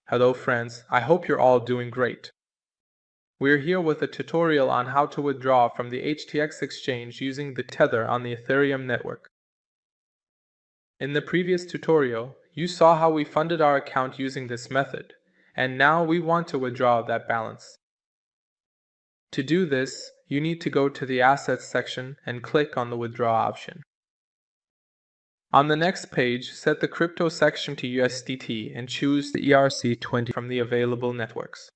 Hello friends, I hope you're all doing great. We're here with a tutorial on how to withdraw from the HTX Exchange using the Tether on the Ethereum network. In the previous tutorial, you saw how we funded our account using this method, and now we want to withdraw that balance. To do this, you need to go to the Assets section and click on the Withdraw option. On the next page, set the crypto section to USDT and choose the ERC20 from the available networks.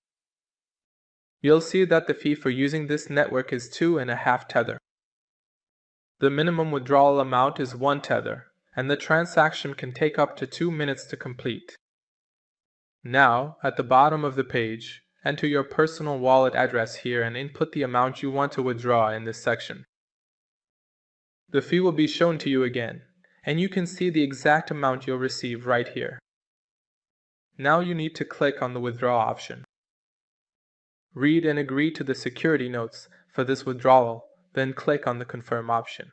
You'll see that the fee for using this network is 2.5 Tether. The minimum withdrawal amount is 1 Tether, and the transaction can take up to 2 minutes to complete. Now, at the bottom of the page, enter your personal wallet address here and input the amount you want to withdraw in this section. The fee will be shown to you again, and you can see the exact amount you'll receive right here. Now you need to click on the Withdraw option. Read and agree to the security notes for this withdrawal, then click on the Confirm option.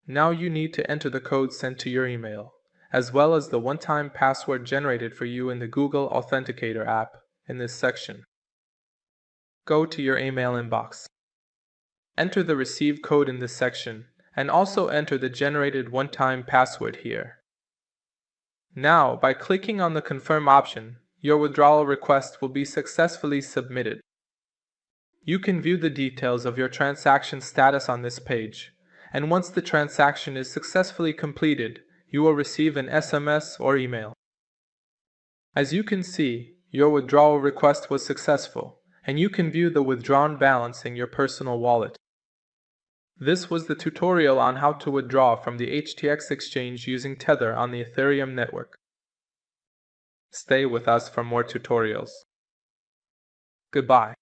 Now you need to enter the code sent to your email, as well as the one-time password generated for you in the Google Authenticator app in this section. Go to your email inbox. Enter the received code in this section, and also enter the generated one-time password here. Now, by clicking on the Confirm option, your withdrawal request will be successfully submitted. You can view the details of your transaction status on this page, and once the transaction is successfully completed, you will receive an SMS or email. As you can see, your withdrawal request was successful, and you can view the withdrawn balance in your personal wallet. This was the tutorial on how to withdraw from the HTX Exchange using Tether on the Ethereum network. Stay with us for more tutorials. Goodbye.